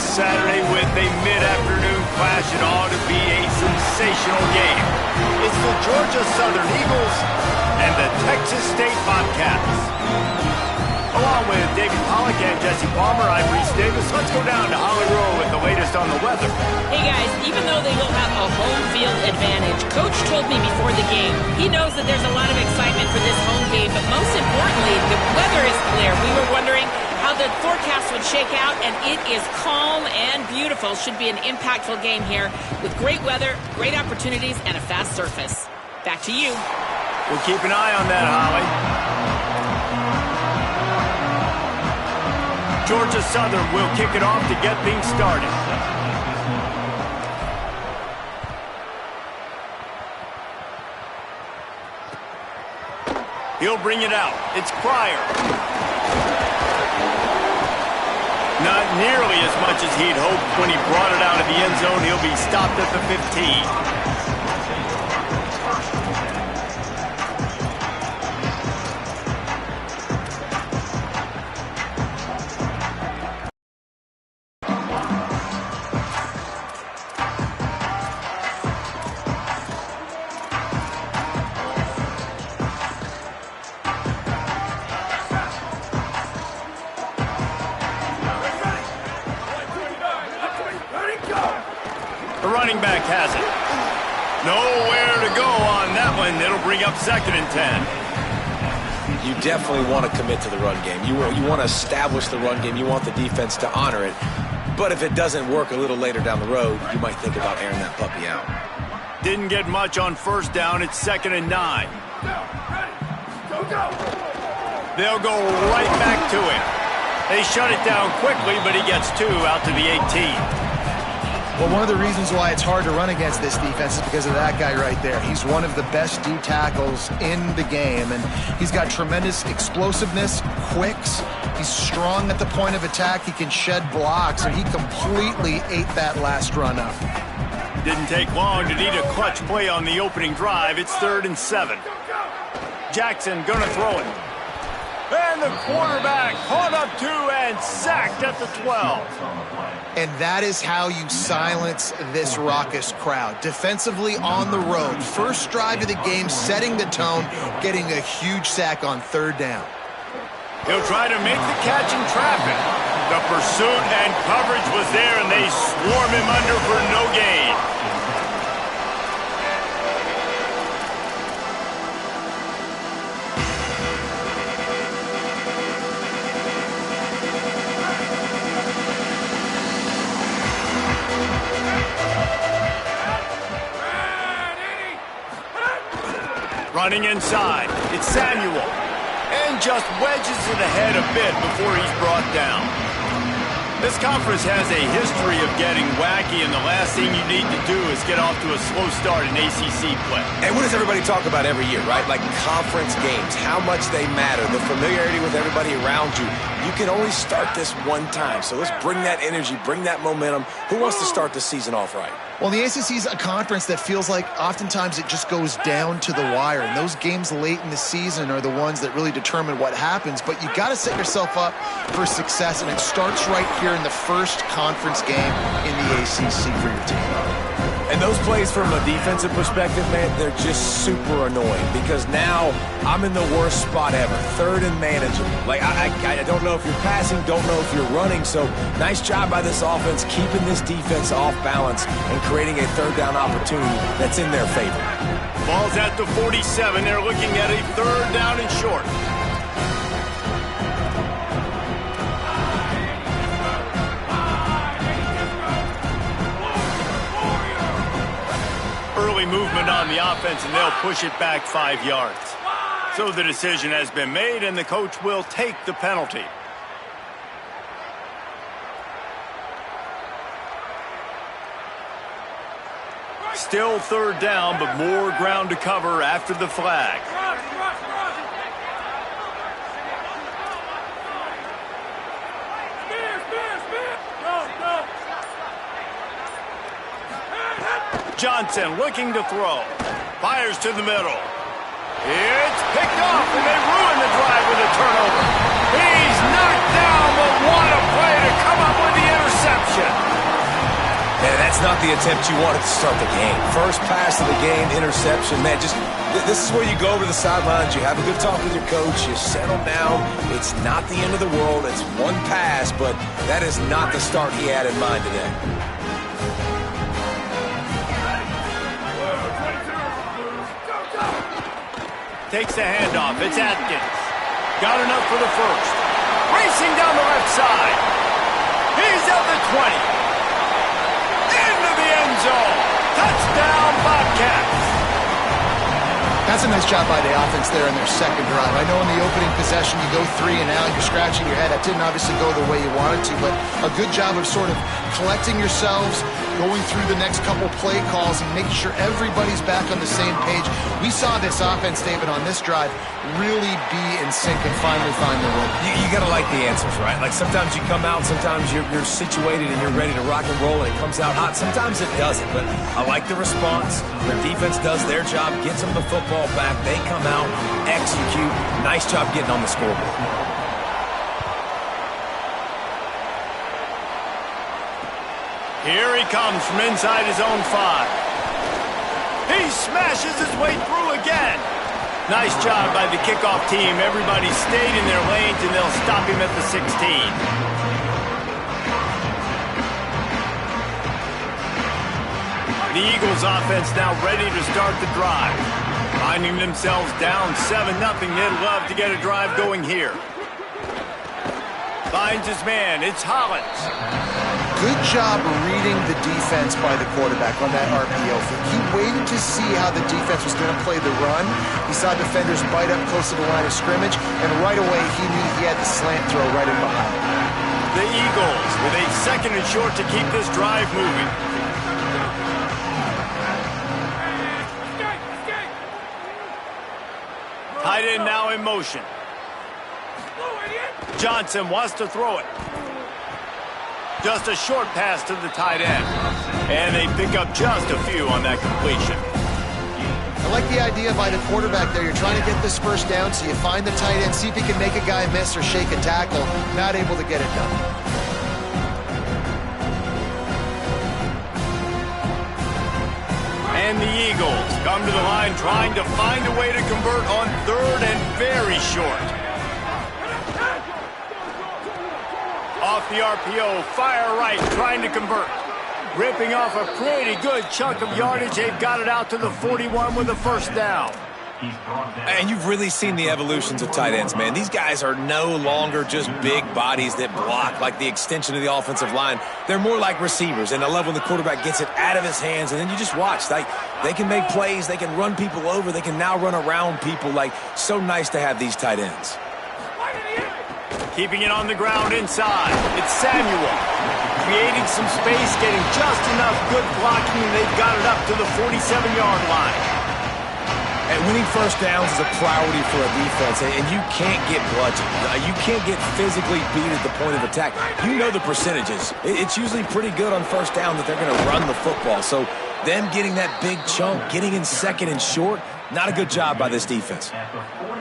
this Saturday with a mid-afternoon clash. It ought to be a sensational game. It's the Georgia Southern Eagles and the Texas State Bobcats. Along with David Pollack and Jesse Palmer, I'm Reese Davis. Let's go down to Holly Rowe with the latest on the weather. Hey guys, even though they will have a home field advantage, Coach told me before the game, he knows that there's a lot of excitement for this home game, but most importantly, the weather is clear. We were wondering how the forecast would shake out, and it is calm and beautiful. Should be an impactful game here with great weather, great opportunities, and a fast surface. Back to you. We'll keep an eye on that, Holly. Georgia Southern will kick it off to get things started. He'll bring it out. It's Pryor. Not nearly as much as he'd hoped when he brought it out of the end zone. He'll be stopped at the 15. The running back has it. Nowhere to go on that one. It'll bring up 2nd and 10. You definitely want to commit to the run game. You want to establish the run game. You want the defense to honor it. But if it doesn't work a little later down the road, you might think about airing that puppy out. Didn't get much on 1st down. It's 2nd and 9. They'll go right back to him. They shut it down quickly, but he gets 2 out to the 18. Well, one of the reasons why it's hard to run against this defense is because of that guy right there. He's one of the best D tackles in the game, and he's got tremendous explosiveness, quicks. He's strong at the point of attack. He can shed blocks, and he completely ate that last run up. Didn't take long to need a clutch play on the opening drive. It's 3rd and 7. Jackson gonna throw it. And the quarterback caught up 2 and sacked at the 12. And that is how you silence this raucous crowd. Defensively on the road. First drive of the game, setting the tone, getting a huge sack on 3rd down. He'll try to make the catch in traffic. The pursuit and coverage was there, and they swarm him under for no gain. Running inside, it's Samuel, and just wedges it ahead a bit before he's brought down. This conference has a history of getting wacky, and the last thing you need to do is get off to a slow start in ACC play. And what does everybody talk about every year, right? Like conference games, how much they matter, the familiarity with everybody around you. You can only start this one time, so let's bring that energy, bring that momentum. Who wants to start the season off right? Well, the ACC is a conference that feels like oftentimes it just goes down to the wire. And those games late in the season are the ones that really determine what happens. But you got to set yourself up for success, and it starts right here in the first conference game in the ACC for your team. And those plays from a defensive perspective, man, they're just super annoying because now I'm in the worst spot ever. 3rd and manageable. Like, I don't know if you're passing, don't know if you're running. So nice job by this offense keeping this defense off balance and creating a 3rd down opportunity that's in their favor. Ball's at the 47. They're looking at a 3rd down and short. Early movement on the offense, and they'll push it back 5 yards. So the decision has been made, and the coach will take the penalty. Still 3rd down, but more ground to cover after the flag. Johnson looking to throw. Fires to the middle. It's picked off, and they ruin the drive with a turnover. He's knocked down, but what a play to come up with the interception. not the attempt you wanted to start the game. First pass of the game, interception. Man, this is where you go over the sidelines. You have a good talk with your coach. You settle down. It's not the end of the world. It's one pass, but that is not the start he had in mind today. Takes the handoff. It's Atkins. Got enough for the first. Racing down the left side. He's at the 20. Into the end zone. Touchdown, Bobcats. That's a nice job by the offense there in their second drive. I know in the opening possession you go 3 and out, you're scratching your head. That didn't obviously go the way you wanted to, but a good job of sort of collecting yourselves, going through the next couple play calls and making sure everybody's back on the same page. We saw this offense, David, on this drive really be in sync and finally find their way. You got to like the answers, right? Like sometimes you come out, sometimes you're situated and you're ready to rock and roll and it comes out hot. Sometimes it doesn't, but I like the response. Their defense does their job, gets them the football back. They come out, execute. Nice job getting on the scoreboard. Here he comes from inside his own 5. He smashes his way through again. Nice job by the kickoff team. Everybody stayed in their lanes, and they'll stop him at the 16. The Eagles offense now ready to start the drive. Finding themselves down 7-0. They'd love to get a drive going here. Finds his man. It's Hollins. Good job reading the defense by the quarterback on that RPO. He waited to see how the defense was going to play the run. He saw defenders bite up close to the line of scrimmage, and right away he knew he had the slant throw right in behind. The Eagles with a 2nd and short to keep this drive moving. Tight end now in motion. Johnson wants to throw it. Just a short pass to the tight end. And they pick up just a few on that completion. I like the idea by the quarterback there. You're trying to get this first down, so you find the tight end, see if he can make a guy miss or shake a tackle. Not able to get it done. And the Eagles come to the line trying to find a way to convert on 3rd and very short. Off the RPO, fire right, trying to convert. Ripping off a pretty good chunk of yardage. They've got it out to the 41 with a first down. And you've really seen the evolutions of tight ends, man. These guys are no longer just big bodies that block like the extension of the offensive line. They're more like receivers, and I love when the quarterback gets it out of his hands, and then you just watch. Like, they can make plays, they can run people over, they can now run around people. Like, so nice to have these tight ends. Keeping it on the ground inside. It's Samuel. Creating some space, getting just enough good blocking, and they've got it up to the 47-yard line. And winning first downs is a priority for a defense, and you can't get bludgeoned. You can't get physically beat at the point of attack. You know the percentages. It's usually pretty good on first down that they're going to run the football. So them getting that big chunk, getting in 2nd and short, not a good job by this defense.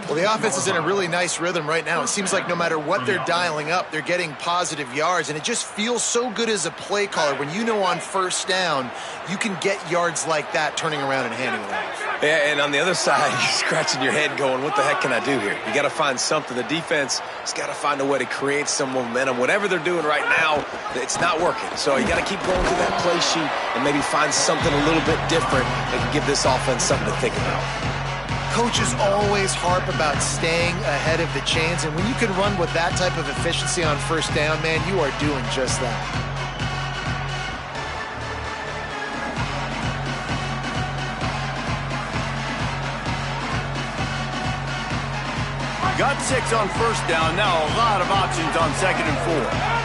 Well, the offense is in a really nice rhythm right now. It seems like no matter what they're dialing up, they're getting positive yards, and it just feels so good as a play caller when you know on first down you can get yards like that turning around and handing it off. Yeah, and on the other side, you're scratching your head going, what the heck can I do here? You got to find something. The defense has got to find a way to create some momentum. Whatever they're doing right now, it's not working. So you got to keep going through that play sheet and maybe find something a little bit different that can give this offense something to think about. Coaches always harp about staying ahead of the chains, and when you can run with that type of efficiency on first down, man, you are doing just that. Got 6 on first down. Now a lot of options on 2nd and 4.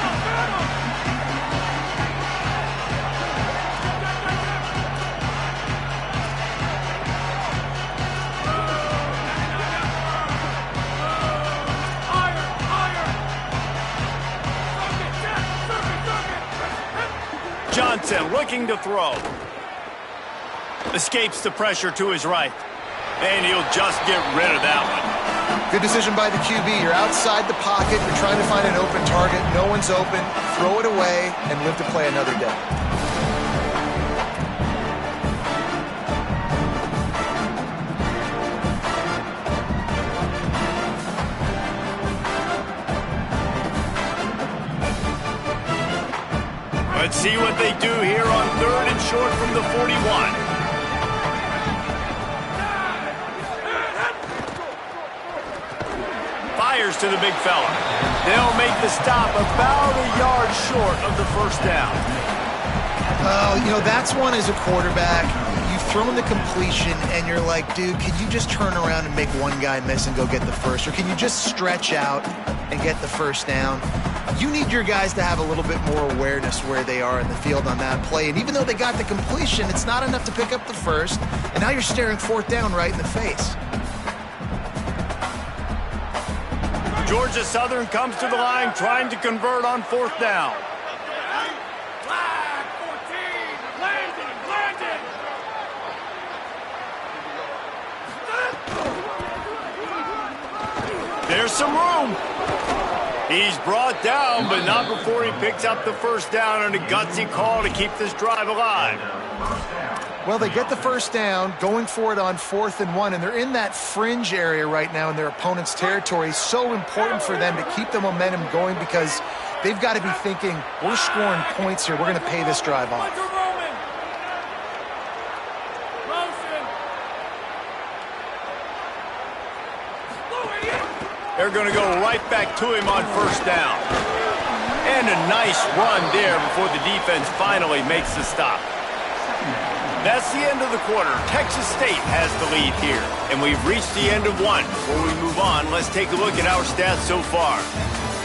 Johnson looking to throw. Escapes the pressure to his right. And he'll just get rid of that one. Good decision by the QB. You're outside the pocket. You're trying to find an open target. No one's open. Throw it away and live to play another day. Let's see what they do here on 3rd and short from the 41. Fires to the big fella. They'll make the stop about a yard short of the first down. Oh, you know, that's one as a quarterback. You've thrown the completion, and you're like, dude, can you just turn around and make one guy miss and go get the first? Or can you just stretch out and get the first down? You need your guys to have a little bit more awareness where they are in the field on that play. And even though they got the completion, it's not enough to pick up the first. And now you're staring 4th down right in the face. Georgia Southern comes to the line trying to convert on 4th down. Flag 14, landing. There's some room. He's brought down, but not before he picks up the first down and a gutsy call to keep this drive alive. Well, they get the first down, going for it on 4th and 1, and they're in that fringe area right now in their opponent's territory. So important for them to keep the momentum going because they've got to be thinking, we're scoring points here. We're going to pay this drive off. They're going to go right back to him on 1st down. And a nice run there before the defense finally makes the stop. That's the end of the quarter. Texas State has the lead here, and we've reached the end of one. Before we move on, let's take a look at our stats so far.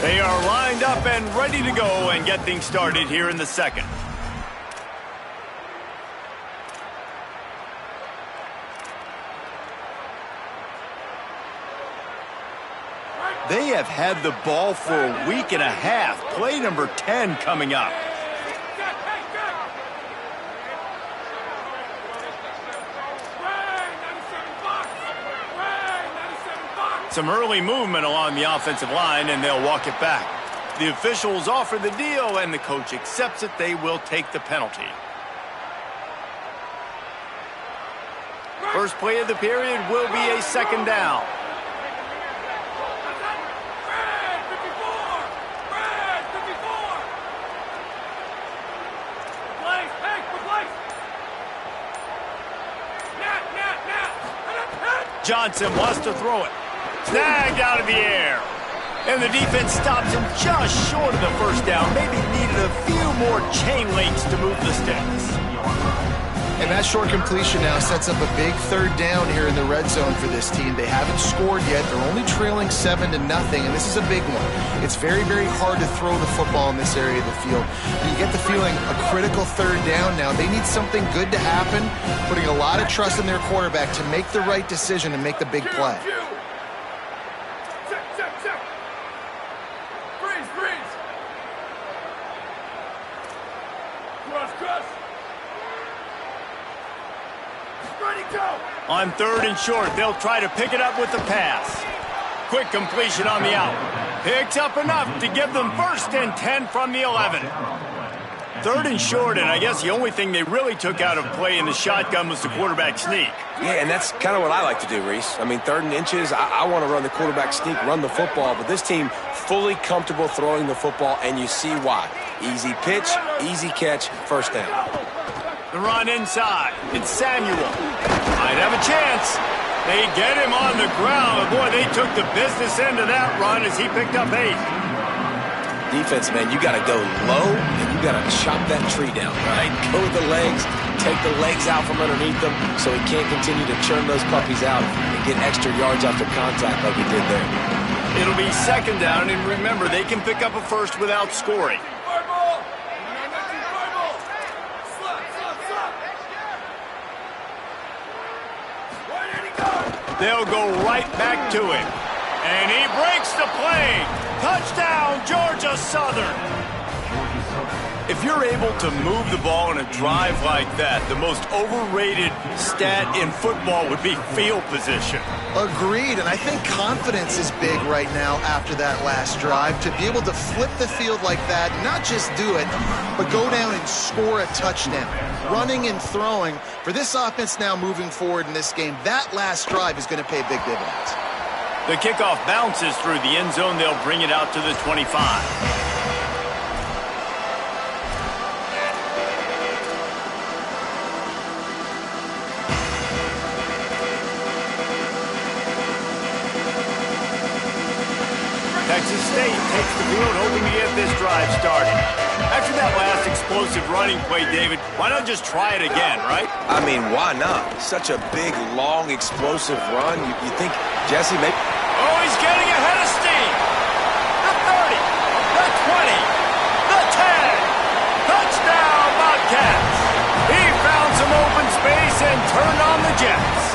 They are lined up and ready to go and get things started here in the second. They have had the ball for a week and a half. Play number 10 coming up. Some early movement along the offensive line, and they'll walk it back. The officials offer the deal, and the coach accepts it. They will take the penalty. First play of the period will be a 2nd down. Johnson wants to throw it. Snagged out of the air. And the defense stops him just short of the first down. Maybe needed a few more chain links to move the sticks. And that short completion now sets up a big 3rd down here in the red zone for this team. They haven't scored yet. They're only trailing 7-0, and this is a big one. It's very, very hard to throw the football in this area of the field. And you get the feeling a critical 3rd down now. They need something good to happen, putting a lot of trust in their quarterback to make the right decision and make the big play. On 3rd and short, they'll try to pick it up with the pass. Quick completion on the out. Picks up enough to give them 1st and 10 from the 11. 3rd and short, and I guess the only thing they really took out of play in the shotgun was the quarterback sneak. Yeah, and that's kind of what I like to do, Reese. I mean, 3rd and inches, I want to run the quarterback sneak, run the football, but this team fully comfortable throwing the football, and you see why. Easy pitch, easy catch, 1st down. The run inside. It's Samuel. Might have a chance. They get him on the ground. Boy, they took the business end of that run as he picked up 8. Defense, man, you got to go low, and you got to chop that tree down, right? Go with the legs, take the legs out from underneath them so he can't continue to churn those puppies out and get extra yards after contact like he did there. It'll be 2nd down, and remember, they can pick up a first without scoring. They'll go right back to him. And he breaks the play. Touchdown, Georgia Southern. If you're able to move the ball in a drive like that, the most overrated stat in football would be field position. Agreed, and I think confidence is big right now after that last drive. To be able to flip the field like that, not just do it, but go down and score a touchdown. Running and throwing. For this offense now moving forward in this game, that last drive is going to pay big dividends. The kickoff bounces through the end zone. They'll bring it out to the 25. drive started. After that last explosive running play, David, why not just try it again, right? I mean, why not? Such a big, long, explosive run. You think Jesse may... Oh, he's getting ahead of steam. The 30, the 20, the 10. Touchdown, Bobcats. He found some open space and turned on the Jets.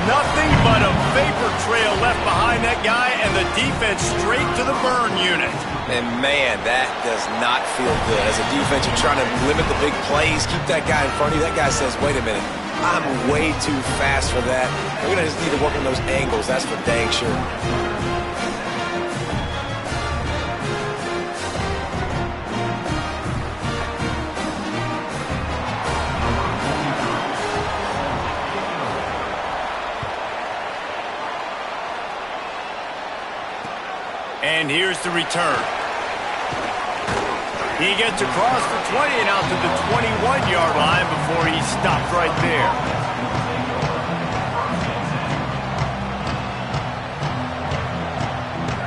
Nothing but a vapor trail left behind that guy, and the defense straight to the burn unit. And, man, that does not feel good. As a defense, you're trying to limit the big plays, keep that guy in front of you. That guy says, wait a minute, I'm way too fast for that. We're going to just need to work on those angles. That's for dang sure. And here's the return. He gets across the 20 and out to the 21-yard line before he stopped right there.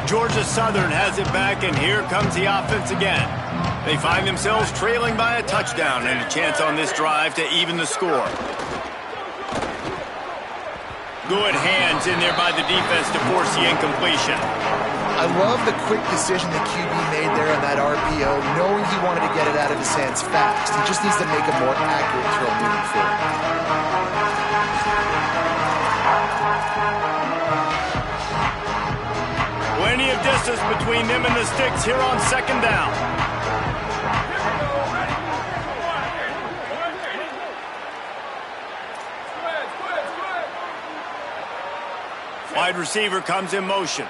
Georgia Southern has it back, and here comes the offense again. They find themselves trailing by a touchdown and a chance on this drive to even the score. Good hands in there by the defense to force the incompletion. I love the quick decision the QB made there on that RPO, knowing he wanted to get it out of his hands fast. He just needs to make a more accurate throw moving forward. Plenty of distance between them and the sticks here on second down. Wide receiver comes in motion.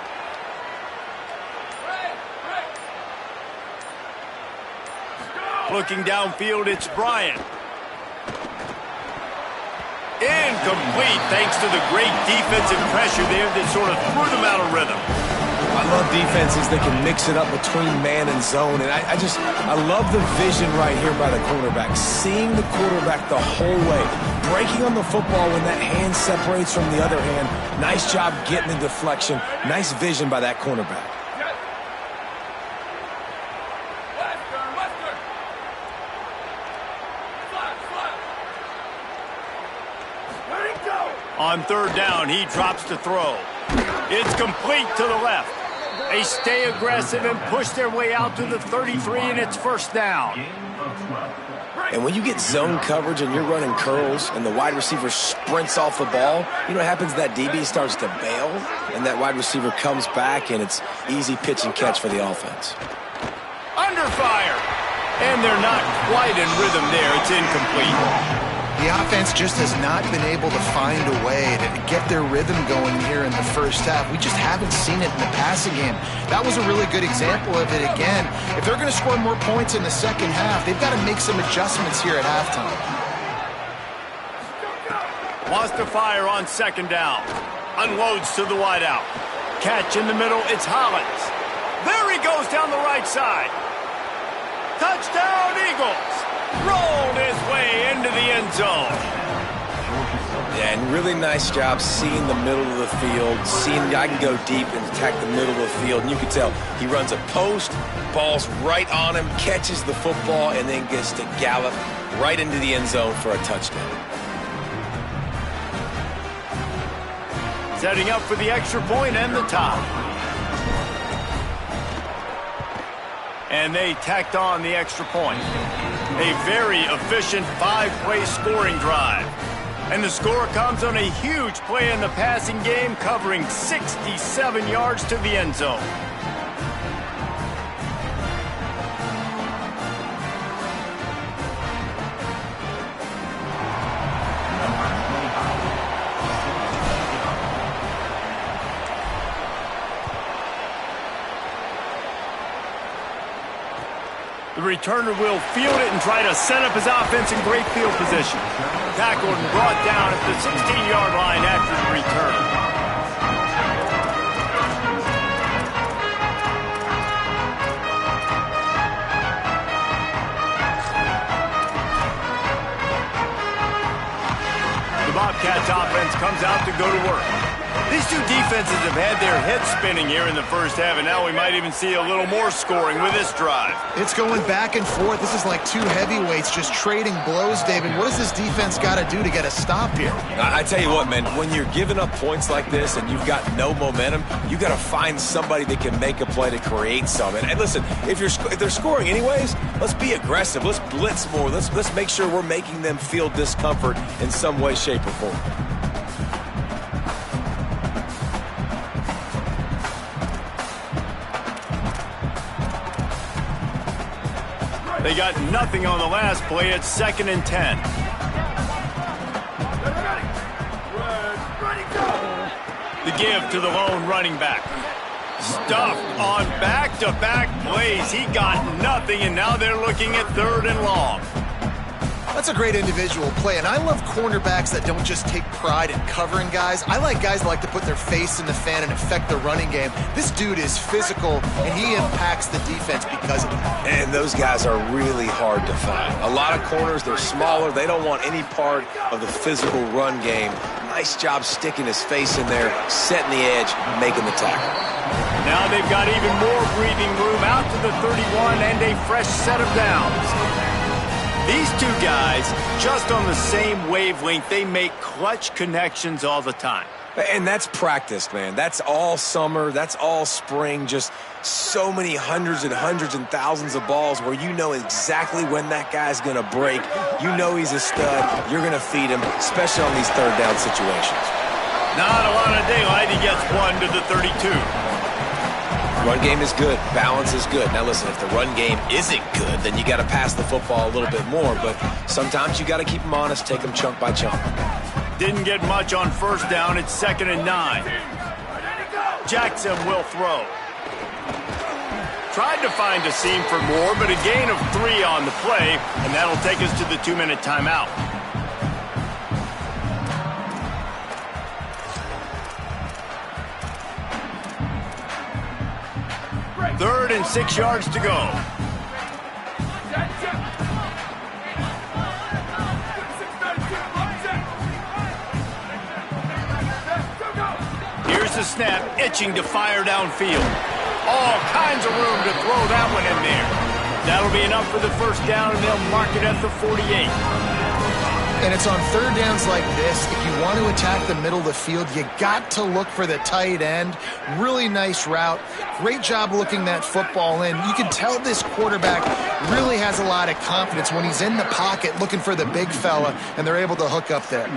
Looking downfield, it's Bryant. Incomplete, thanks to the great defensive pressure there that sort of threw them out of rhythm. I love defenses that can mix it up between man and zone, and I love the vision right here by the quarterback, seeing the quarterback the whole way, breaking on the football when that hand separates from the other hand. Nice job getting the deflection. Nice vision by that cornerback. On third down, he drops to throw. It's complete to the left. They stay aggressive and push their way out to the 33, and it's first down. And when you get zone coverage and you're running curls and the wide receiver sprints off the ball, you know what happens? That DB starts to bail, and that wide receiver comes back, and it's easy pitch and catch for the offense. Under fire. And they're not quite in rhythm there. It's incomplete. The offense just has not been able to find a way to get their rhythm going here in the first half. We just haven't seen it in the passing game. That was a really good example of it again. If they're going to score more points in the second half, they've got to make some adjustments here at halftime. Wants to fire on second down. Unloads to the wideout. Catch in the middle, it's Hollins. There he goes down the right side. Touchdown, Eagles. Rolled his way into the end zone. Yeah, and really nice job seeing the middle of the field, seeing I can go deep and attack the middle of the field. And you can tell he runs a post, ball's right on him, catches the football, and then gets to gallop right into the end zone for a touchdown. Setting up for the extra point and the tie. And they tacked on the extra point. A very efficient 5-play scoring drive. And the score comes on a huge play in the passing game, covering 67 yards to the end zone. The returner will field it and try to set up his offense in great field position. Tackled and brought down at the 16-yard line after the return. The Bobcats offense comes out to go to work. These two defenses have had their heads spinning here in the first half, and now we might even see a little more scoring with this drive. It's going back and forth. This is like two heavyweights just trading blows, David. What does this defense got to do to get a stop here? I tell you what, man, when you're giving up points like this and you've got no momentum, you got to find somebody that can make a play to create some. And listen, if they're scoring anyways, let's be aggressive. Let's blitz more. Let's make sure we're making them feel discomfort in some way, shape, or form. They got nothing on the last play. It's 2nd and 10. The give to the lone running back. Stuffed on back-to-back plays. He got nothing, and now they're looking at 3rd and long. That's a great individual play, and I love cornerbacks that don't just take pride in covering guys. I like guys that like to put their face in the fan and affect the running game. This dude is physical, and he impacts the defense because of that. And those guys are really hard to find. A lot of corners, they're smaller. They don't want any part of the physical run game. Nice job sticking his face in there, setting the edge, making the tackle. Now they've got even more breathing room out to the 31 and a fresh set of downs. These two guys, just on the same wavelength, they make clutch connections all the time. And that's practice, man. That's all summer. That's all spring. Just so many hundreds and thousands of balls where you know exactly when that guy's going to break. You know he's a stud. You're going to feed him, especially on these third down situations. Not a lot of daylight. He gets one to the 32. Run game is good. Balance is good. Now, listen, if the run game isn't good, then you got to pass the football a little bit more. But sometimes you got to keep them honest, take them chunk by chunk. Didn't get much on 1st down. It's 2nd and 9. Jackson will throw. Tried to find a seam for more, but a gain of 3 on the play, and that'll take us to the 2-minute timeout. Third and 6 yards to go. Here's the snap, itching to fire downfield. All kinds of room to throw that one in there. That'll be enough for the 1st down, and they'll mark it at the 48. And it's on 3rd downs like this. If you want to attack the middle of the field, you got to look for the tight end. Really nice route. Great job looking that football in. You can tell this quarterback really has a lot of confidence when he's in the pocket looking for the big fella, and they're able to hook up there.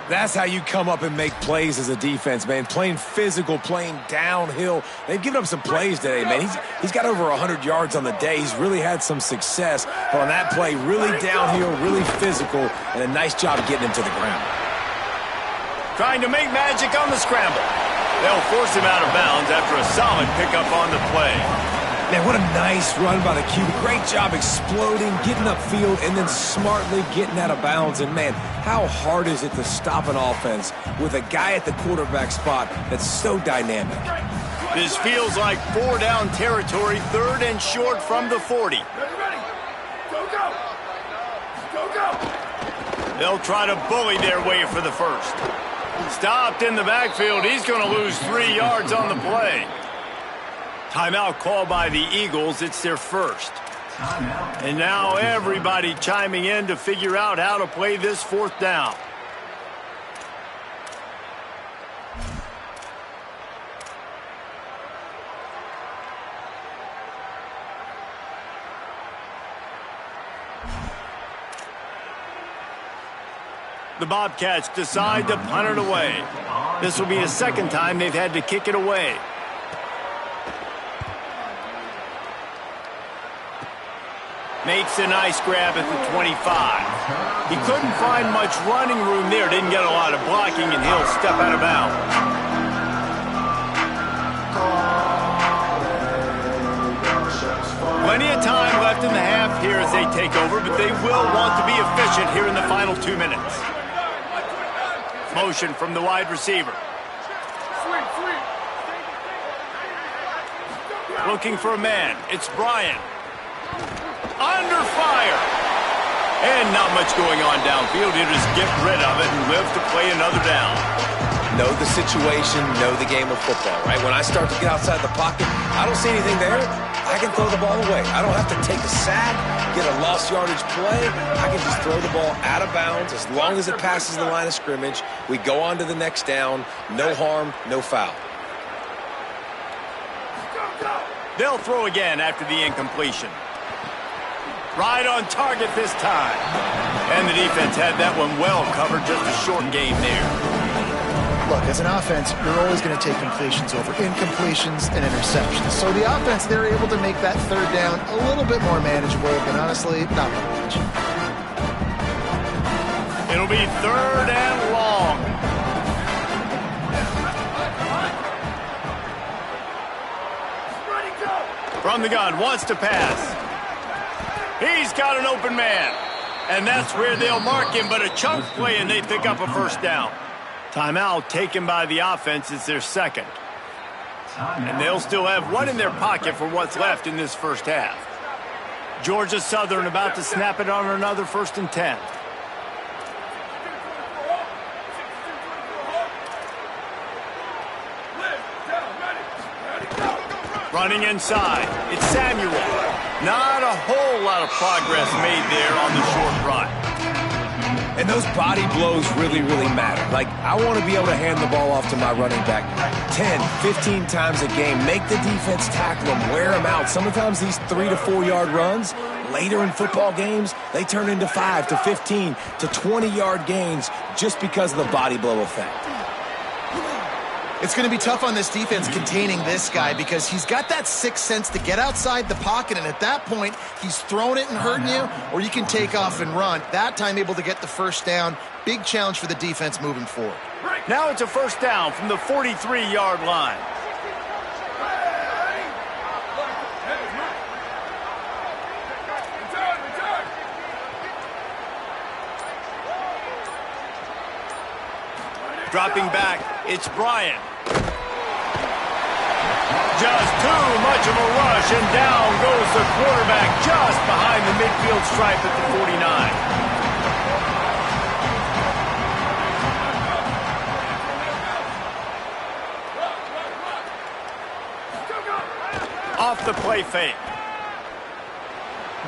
That's how you come up and make plays as a defense, man. Playing physical, playing downhill. They've given up some plays today, man. He's got over 100 yards on the day. He's really had some success. But on that play, really downhill, really physical, and a nice job getting him to the ground. Trying to make magic on the scramble. They'll force him out of bounds after a solid pickup on the play. Man, what a nice run by the QB. Great job exploding, getting upfield, and then smartly getting out of bounds. And, man, how hard is it to stop an offense with a guy at the quarterback spot that's so dynamic? This feels like 4-down territory, 3rd and short from the 40. They'll try to bully their way for the 1st. Stopped in the backfield. He's going to lose 3 yards on the play. Timeout called by the Eagles. It's their 1st. And now everybody chiming in to figure out how to play this 4th down. The Bobcats decide to punt it away. This will be the 2nd time they've had to kick it away. Makes a nice grab at the 25. He couldn't find much running room there. Didn't get a lot of blocking, and he'll step out of bounds. Plenty of time left in the half here as they take over, but they will want to be efficient here in the final 2 minutes. Motion from the wide receiver. Looking for a man. It's Bryant. Under fire. And not much going on downfield. He'll just get rid of it and live to play another down. know the situation, know the game of football, right? When I start to get outside the pocket, I don't see anything there, I can throw the ball away. I don't have to take a sack, get a lost yardage play. I can just throw the ball out of bounds as long as it passes the line of scrimmage. We go on to the next down. No harm, no foul. They'll throw again after the incompletion. Right on target this time. And the defense had that one well covered, just a short game there. Look, as an offense, you're always going to take completions over incompletions and interceptions. So the offense, they're able to make that third down a little bit more manageable, but honestly, not much. It'll be 3rd and long. From the gun, wants to pass. He's got an open man. And that's where they'll mark him, but a chunk play and they pick up a first down. Timeout taken by the offense is their second. And they'll still have one in their pocket for what's left in this first half. Georgia Southern about to snap it on another 1st and 10. Running inside, it's Samuel. Not a whole lot of progress made there on the short run. And those body blows really, really matter. Like, I want to be able to hand the ball off to my running back 10, 15 times a game. Make the defense tackle them, wear them out. Sometimes these 3 to 4 yard runs, later in football games, they turn into 5 to 15 to 20 yard gains just because of the body blow effect. It's going to be tough on this defense containing this guy because he's got that sixth sense to get outside the pocket, and at that point, he's throwing it and hurting you, or you can take off and run. That time able to get the first down. Big challenge for the defense moving forward. Now it's a first down from the 43-yard line. Dropping back, it's Bryant. Just too much of a rush, and down goes the quarterback just behind the midfield stripe at the 49. Off the play fake.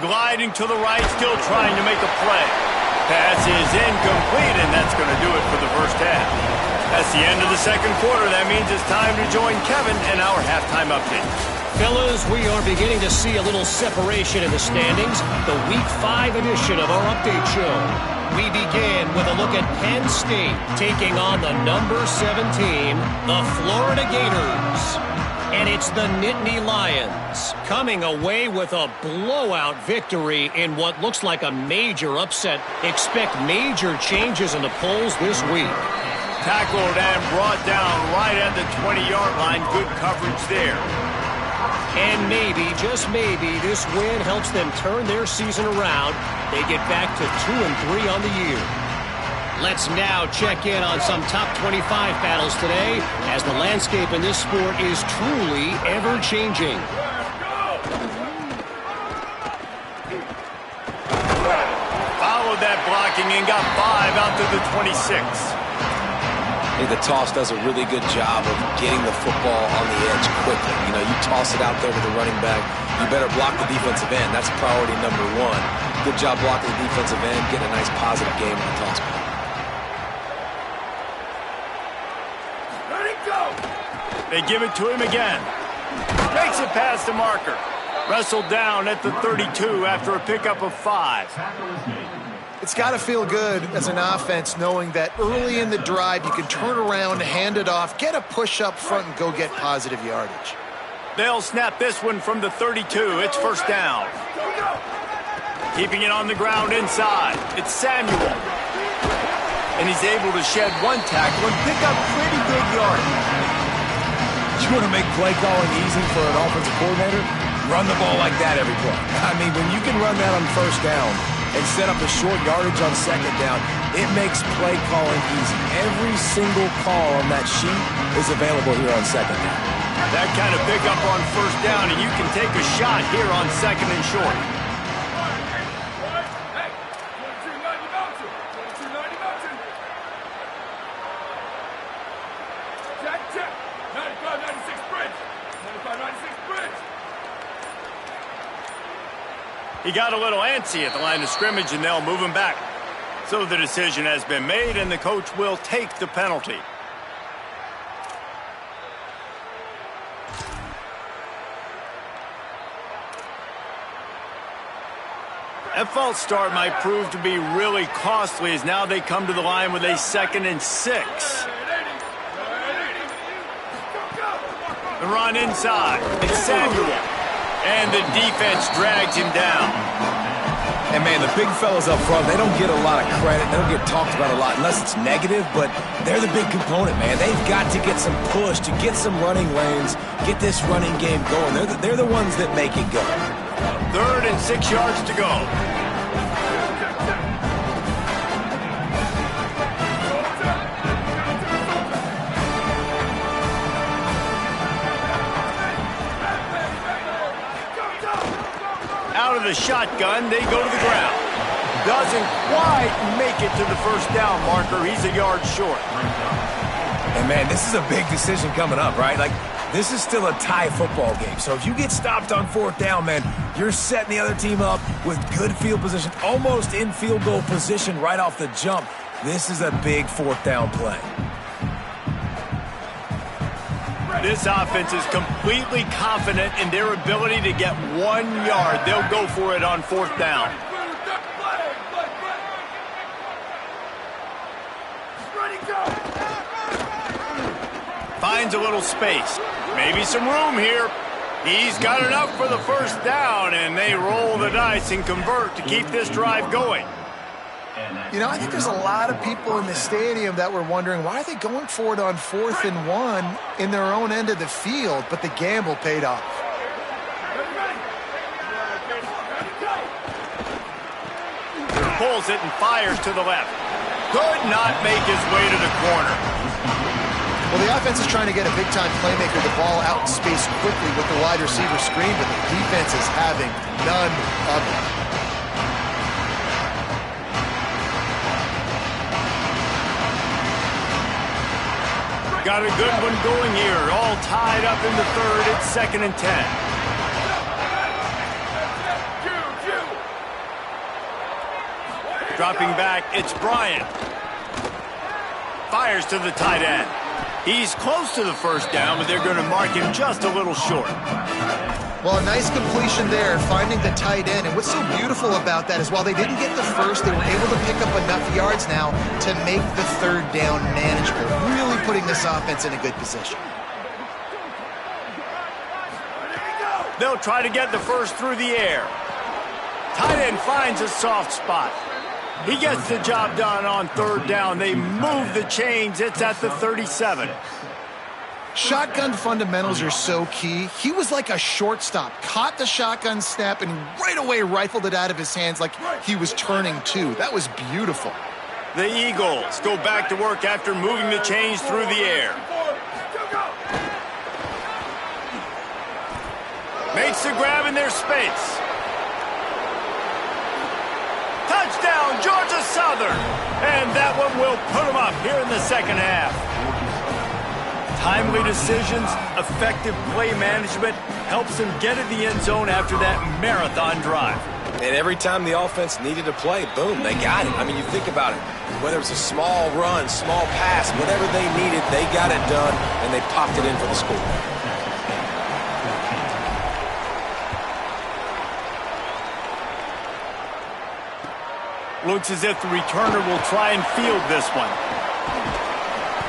Gliding to the right, still trying to make a play. Pass is incomplete, and that's going to do it for the first half. That's the end of the second quarter. That means it's time to join Kevin in our halftime update. Fellas, we are beginning to see a little separation in the standings. The Week 5 edition of our update show. We begin with a look at Penn State taking on the number 17, the Florida Gators. And it's the Nittany Lions coming away with a blowout victory in what looks like a major upset. Expect major changes in the polls this week. Tackled and brought down right at the 20-yard line. Good coverage there. And maybe, just maybe, this win helps them turn their season around. They get back to 2-3 on the year. Let's now check in on some top 25 battles today, as the landscape in this sport is truly ever-changing. Followed that blocking and got 5 out to the 26. I think the toss does a really good job of getting the football on the edge quickly. You know, you toss it out there to the running back, you better block the defensive end. That's priority number 1. Good job blocking the defensive end, getting a nice positive game in the toss back. They give it to him again. Makes it past the marker. Wrestled down at the 32 after a pickup of 5. It's got to feel good as an offense knowing that early in the drive you can turn around, hand it off, get a push up front, and go get positive yardage. They'll snap this one from the 32. It's first down. Keeping it on the ground inside. It's Samuel. And he's able to shed one tackle and pick up pretty good yardage. You want to make play calling easy for an offensive coordinator? Run the ball like that every play. I mean, when you can run that on first down and set up a short yardage on second down, it makes play calling easy. Every single call on that sheet is available here on second down. That kind of pickup on first down, and you can take a shot here on second and short. He got a little antsy at the line of scrimmage, and they'll move him back. So the decision has been made, and the coach will take the penalty. That false start might prove to be really costly, as now they come to the line with a 2nd and 6. The run inside. It's Samuel. And the defense drags him down. And, man, the big fellas up front, they don't get a lot of credit. They don't get talked about a lot unless it's negative, but they're the big component, man. They've got to get some push, to get some running lanes, get this running game going. They're the ones that make it go. 3rd and 6 yards to go. Out of the shotgun, they go to the ground. Doesn't quite make it to the first down marker. He's a yard short. And, man, this is a big decision coming up, right? Like, this is still a tie football game. So if you get stopped on 4th down, man, you're setting the other team up with good field position, almost in field goal position right off the jump. This is a big 4th down play. This offense is completely confident in their ability to get 1 yard. They'll go for it on 4th down. Finds a little space. Maybe some room here. He's got enough for the first down, and they roll the dice and convert to keep this drive going. You know, I think there's a lot of people in the stadium that were wondering, why are they going for it on 4th and 1 in their own end of the field? But the gamble paid off. Pulls it and fires to the left. Could not make his way to the corner. Well, the offense is trying to get a big-time playmaker the ball out in space quickly with the wide receiver screen, but the defense is having none of it. Got a good one going here. All tied up in the 3rd. It's 2nd and 10. Dropping back, it's Bryant. Fires to the tight end. He's close to the first down, but they're going to mark him just a little short. Well, a nice completion there, finding the tight end. And what's so beautiful about that is while they didn't get the first, they were able to pick up enough yards now to make the 3rd down manageable, really putting this offense in a good position. They'll try to get the first through the air. Tight end finds a soft spot. He gets the job done on 3rd down. They move the chains. It's at the 37. Shotgun fundamentals are so key. He was like a shortstop, caught the shotgun snap and right away rifled it out of his hands like he was turning two. That was beautiful. The Eagles go back to work after moving the chains through the air. Makes the grab in their space. Touchdown, Georgia Southern. And that one will put them up here in the second half. Timely decisions, effective play management helps them get in the end zone after that marathon drive. And every time the offense needed a play, boom, they got it. I mean, you think about it. Whether it's a small run, small pass, whatever they needed, they got it done, and they popped it in for the score. Looks as if the returner will try and field this one.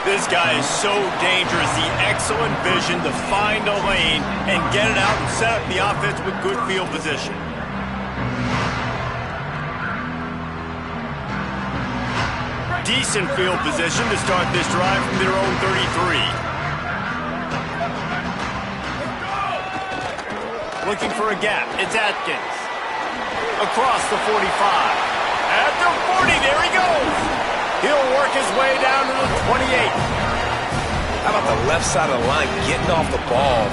This guy is so dangerous. The excellent vision to find a lane and get it out and set up the offense with good field position. Decent field position to start this drive from their own 33. Looking for a gap. It's Atkins. Across the 45. At the 40, there he goes. He'll work his way down to the 28. How about the left side of the line, getting off the ball,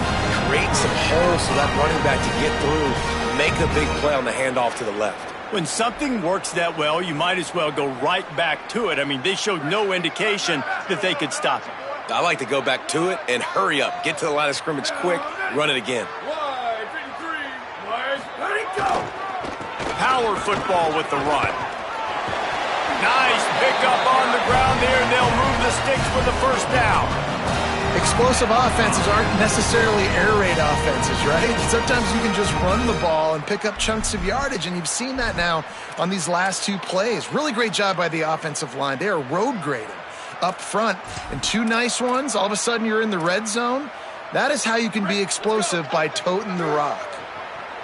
creating some holes so that running back to get through, make a big play on the handoff to the left. When something works that well, you might as well go right back to it. I mean, they showed no indication that they could stop it. I like to go back to it and hurry up. Get to the line of scrimmage quick, run it again. Wide, 53, wide, let it go. power football with the run. Nice pickup on the ground there. They'll move the sticks for the first down. Explosive offenses aren't necessarily air raid offenses, right? Sometimes you can just run the ball and pick up chunks of yardage, and you've seen that now on these last two plays. Really great job by the offensive line. They are road grading up front, and two nice ones. All of a sudden, you're in the red zone. That is how you can be explosive, by toting the rock.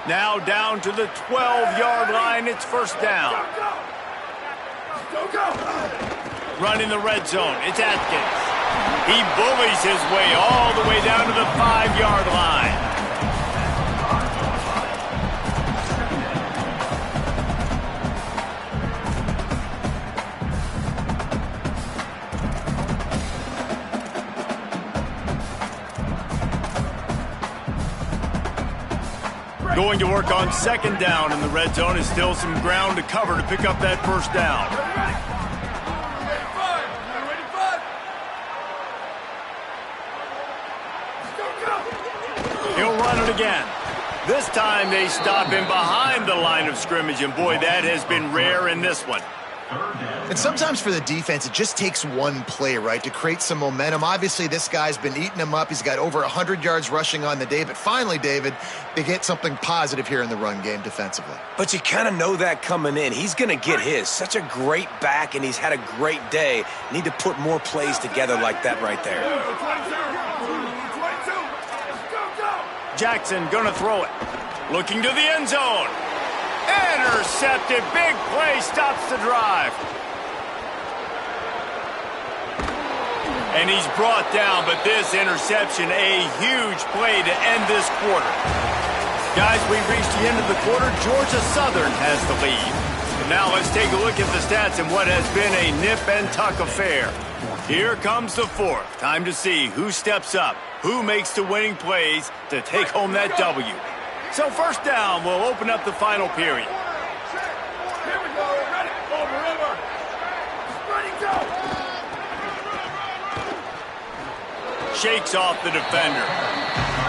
Now down to the 12-yard line. It's first down. Running the red zone. It's Atkins. He bullies his way all the way down to the 5-yard line. Going to work on second down in the red zone. Is still some ground to cover to pick up that first down. He'll run it again. This time they stop him behind the line of scrimmage, and boy, that has been rare in this one. And sometimes for the defense, it just takes one play, right, to create some momentum. Obviously, this guy's been eating him up. He's got over 100 yards rushing on the day. But finally, David, they get something positive here in the run game defensively. But you kind of know that coming in. He's going to get his. Such a great back, and he's had a great day. Need to put more plays together like that right there. Jackson going to throw it. Looking to the end zone. Intercepted. Big play. Stops the drive. And he's brought down, but this interception, a huge play to end this quarter. Guys, we've reached the end of the quarter. Georgia Southern has the lead. And now let's take a look at the stats in what has been a nip-and-tuck affair. Here comes the fourth. Time to see who steps up, who makes the winning plays to take home that W. So first down, we'll open up the final period. Here we go. Ready. Over. Ready, go. Shakes off the defender.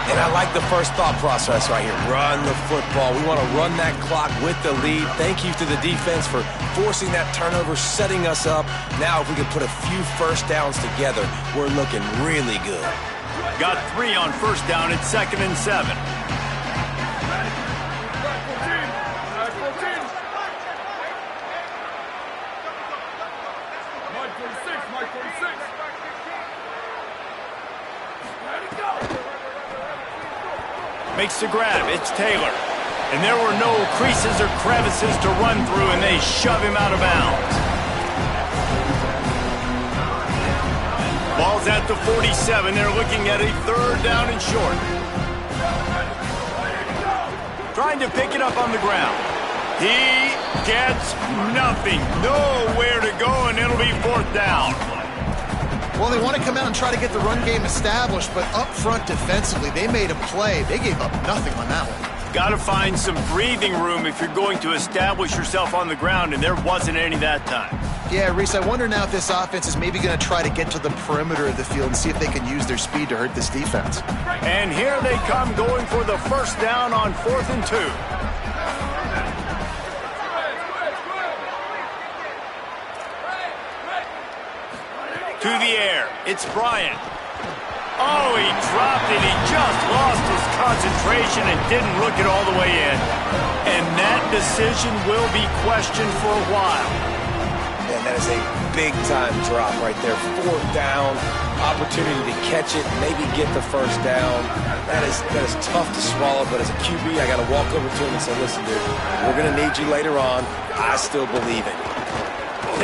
And I like the first thought process right here. Run the football. We want to run that clock with the lead. Thank you to the defense for forcing that turnover, setting us up. Now if we can put a few first downs together, we're looking really good. Got 3 on first down. It's 2nd and 7. Makes the grab. It's Taylor. And there were no creases or crevices to run through, and they shove him out of bounds. Ball's at the 47. They're looking at a 3rd down and short. Trying to pick it up on the ground. He gets nothing. Nowhere to go, and it'll be 4th down. Well, they want to come out and try to get the run game established, but up front defensively, they made a play. They gave up nothing on that one. Got to find some breathing room if you're going to establish yourself on the ground, and there wasn't any that time. Yeah, Reese, I wonder now if this offense is maybe going to try to get to the perimeter of the field and see if they can use their speed to hurt this defense. And here they come going for the first down on 4th and 2. To the air. It's Bryant. Oh, he dropped it. He just lost his concentration and didn't look it all the way in. And that decision will be questioned for a while. Man, that is a big-time drop right there. 4th down, opportunity to catch it, maybe get the first down. That is tough to swallow, but as a QB, I got to walk over to him and say, listen, dude, we're going to need you later on. I still believe it.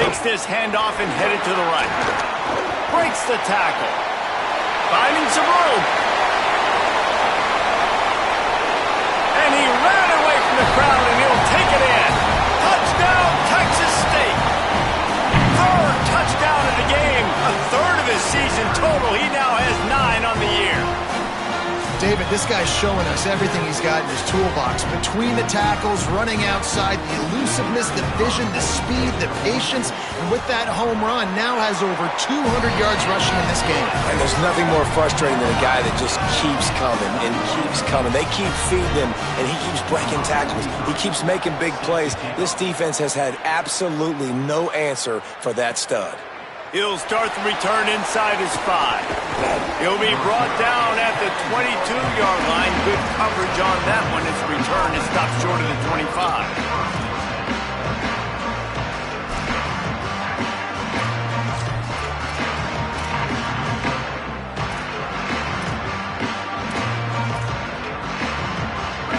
Takes this handoff and headed to the right. Breaks the tackle. Finding some room. And he ran away from the crowd, and he'll take it in. Touchdown, Texas State. 3rd touchdown of the game. A 3rd of his season total. He now has 9 on the year. David, this guy's showing us everything he's got in his toolbox. Between the tackles, running outside, the elusiveness, the vision, the speed, the patience, and with that home run, now has over 200 yards rushing in this game. And there's nothing more frustrating than a guy that just keeps coming and keeps coming. They keep feeding him, and he keeps breaking tackles. He keeps making big plays. This defense has had absolutely no answer for that stud. He'll start the return inside his 5. He'll be brought down at the 22-yard line. Good coverage on that one. His return is stopped short of the 25.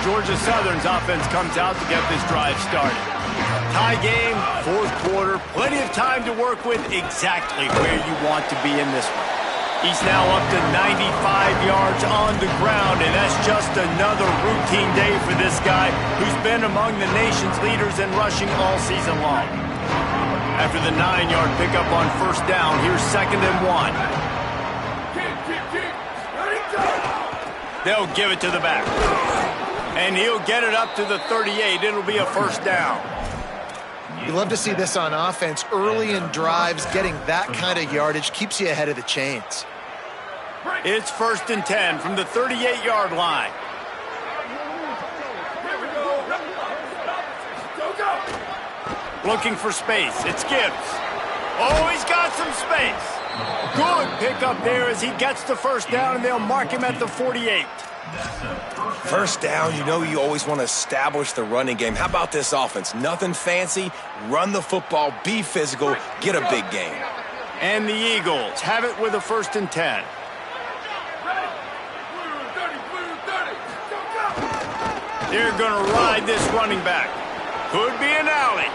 Georgia Southern's offense comes out to get this drive started. Tie game, fourth quarter, plenty of time to work with, exactly where you want to be in this one. He's now up to 95 yards on the ground, and that's just another routine day for this guy who's been among the nation's leaders in rushing all season long. After the 9-yard pickup on first down, here's 2nd and 1. They'll give it to the back. And he'll get it up to the 38. It'll be a first down. You love to see this on offense. Early in drives, getting that kind of yardage keeps you ahead of the chains. It's 1st and 10 from the 38-yard line. Looking for space. It's Gibbs. Oh, he's got some space. Good pickup there as he gets the first down, and they'll mark him at the 48. First down, you know you always want to establish the running game. How about this offense? Nothing fancy. Run the football, be physical, get a big game. And the Eagles have it with a 1st and 10. They're going to ride this running back. Could be an alley.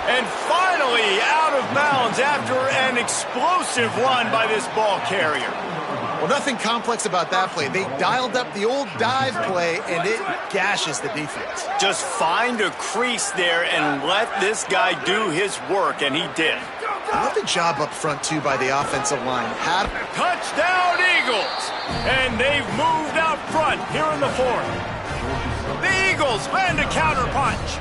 And finally out of bounds after an explosive run by this ball carrier. Well, nothing complex about that play. They dialed up the old dive play, and it gashes the defense. Just find a crease there and let this guy do his work, and he did. I love the job up front, too, by the offensive line. Touchdown, Eagles! And they've moved out front here in the 4th. The Eagles land a counterpunch.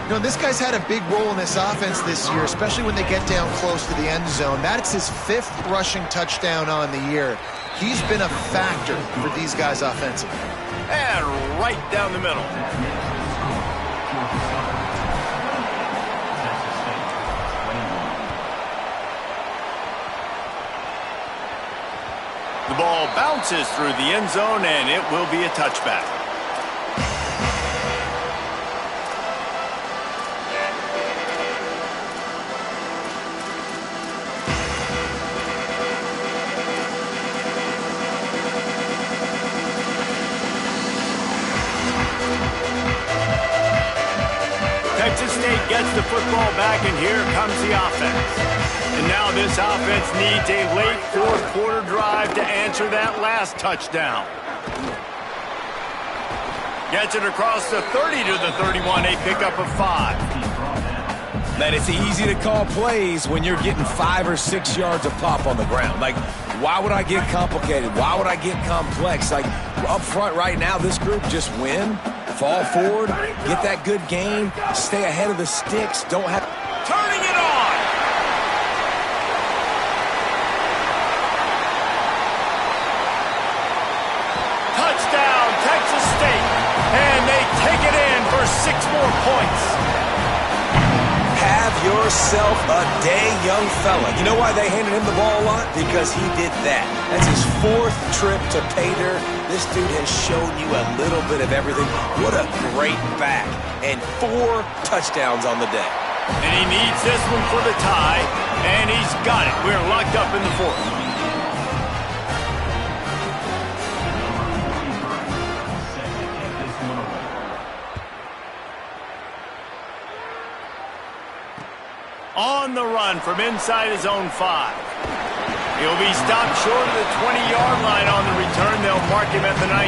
You know, this guy's had a big role in this offense this year, especially when they get down close to the end zone. That's his 5th rushing touchdown on the year. He's been a factor for these guys offensively. And right down the middle. The ball bounces through the end zone, and it will be a touchback. Texas State gets the football back, and here comes the offense. And now this offense needs a late fourth quarter drive to answer that last touchdown. Gets it across the 30 to the 31, a pickup of 5. Man, it's easy to call plays when you're getting 5 or 6 yards of pop on the ground. Like, why would I get complicated? Why would I get complex? Like, up front right now, this group just win, fall forward, get that good game, stay ahead of the sticks, don't have... Turning it on! Touchdown, Texas State. And they take it in for 6 more points. Have yourself a day, young fella. You know why they handed him the ball a lot? Because he did that. That's his 4th trip to pay dirt. This dude has shown you a little bit of everything. What a great back. And 4 touchdowns on the day. And he needs this one for the tie, and he's got it. We're locked up in the 4th. On the run from inside his own 5. He'll be stopped short of the 20-yard line on the return. They'll mark him at the 19.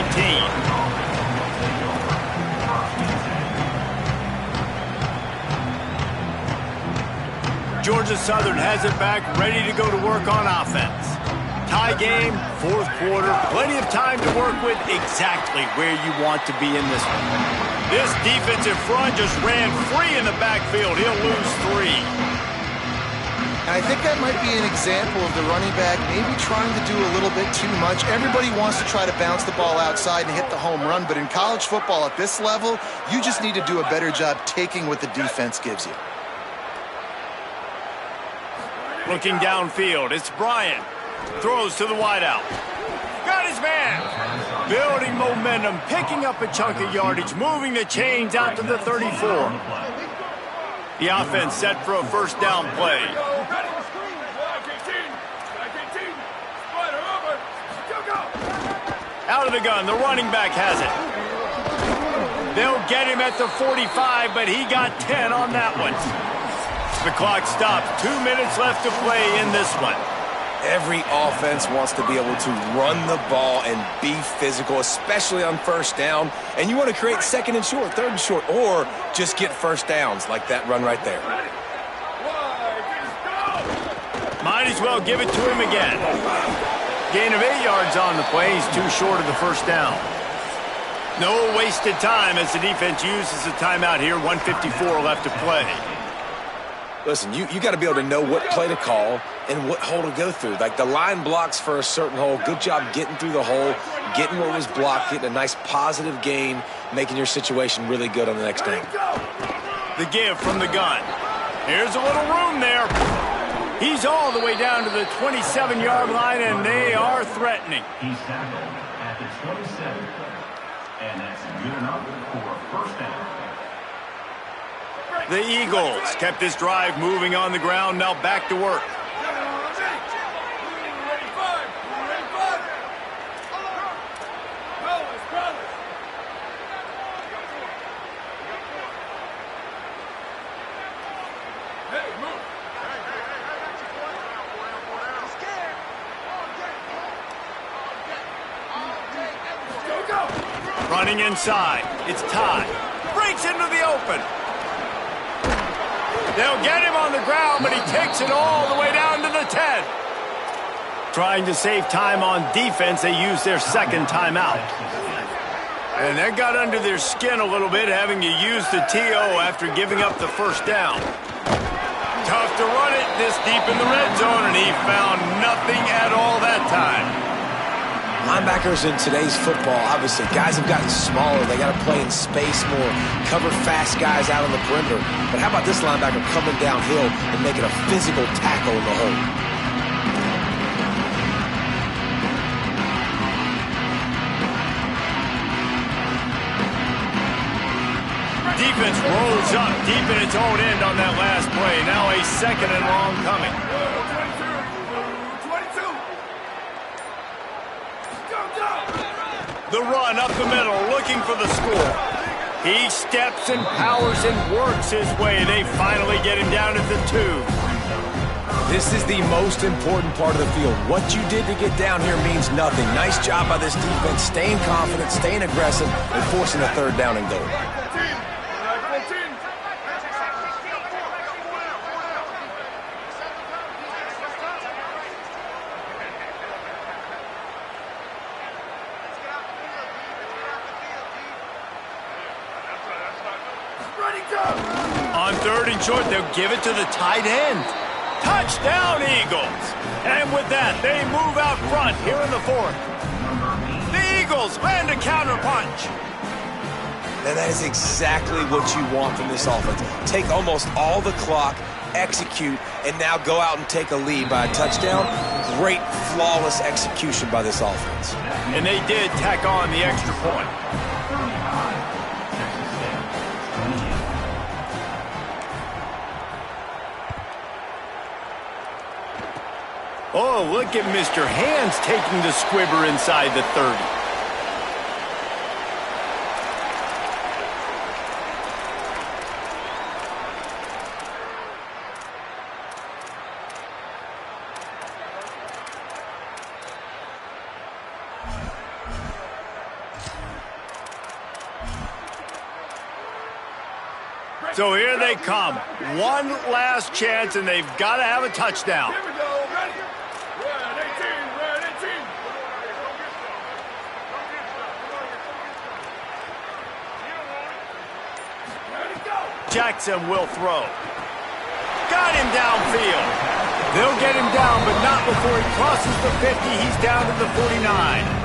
Georgia Southern has it back, ready to go to work on offense. tie game, fourth quarter, plenty of time to work with, exactly where you want to be in this one. This defensive front just ran free in the backfield. He'll lose 3. I think that might be an example of the running back maybe trying to do a little bit too much. Everybody wants to try to bounce the ball outside and hit the home run, but in college football at this level, you just need to do a better job taking what the defense gives you. Looking downfield, it's Bryant. Throws to the wideout. Got his man. Building momentum, picking up a chunk of yardage, moving the chains out to the 34. The offense set for a first down play. Out of the gun, the running back has it. They'll get him at the 45, but he got 10 on that one. The clock stops. 2 minutes left to play in this one. Every offense wants to be able to run the ball and be physical, especially on first down. And you want to create second and short, third and short, or just get first downs like that run right there. Might as well give it to him again. Gain of 8 yards on the play. He's too short of the first down. No wasted time as the defense uses a timeout here. 1:54 left to play. Listen, you got to be able to know what play to call and what hole to go through. Like the line blocks for a certain hole. Good job getting through the hole, getting what was blocked, getting a nice positive gain, making your situation really good on the next down. The give from the gun. Here's a little room there. He's all the way down to the 27-yard line, and they are threatening. He's tackled at the 27, and that's good enough for a first down. The Eagles kept this drive moving on the ground, now back to work. Running inside, it's Todd. Breaks into the open. They'll get him on the ground, but he takes it all the way down to the 10. Trying to save time on defense, they use their second timeout. And that got under their skin a little bit, having to use the TO after giving up the first down. Tough to run it this deep in the red zone, and he found nothing at all that time. Linebackers in today's football, obviously, guys have gotten smaller. They got to play in space more, cover fast guys out on the perimeter. But how about this linebacker coming downhill and making a physical tackle in the hole? Defense rolls up deep in its own end on that last play. Now a second and long coming. The run up the middle, looking for the score. He steps and powers and works his way. They finally get him down at the 2. This is the most important part of the field. What you did to get down here means nothing. Nice job by this defense, staying confident, staying aggressive, and forcing a third down and goal. On third and short, they'll give it to the tight end. Touchdown, Eagles! And with that, they move out front here in the 4th. The Eagles land a counterpunch. And that is exactly what you want from this offense. Take almost all the clock, execute, and now go out and take a lead by a touchdown. Great, flawless execution by this offense. And they did tack on the extra point. Oh, look at Mr. Hands taking the squibber inside the 30. So here they come. One last chance, and they've got to have a touchdown. Here we go. Ready? Red 18, red 18. Jackson will throw. Got him downfield. They'll get him down, but not before he crosses the 50. He's down to the 49.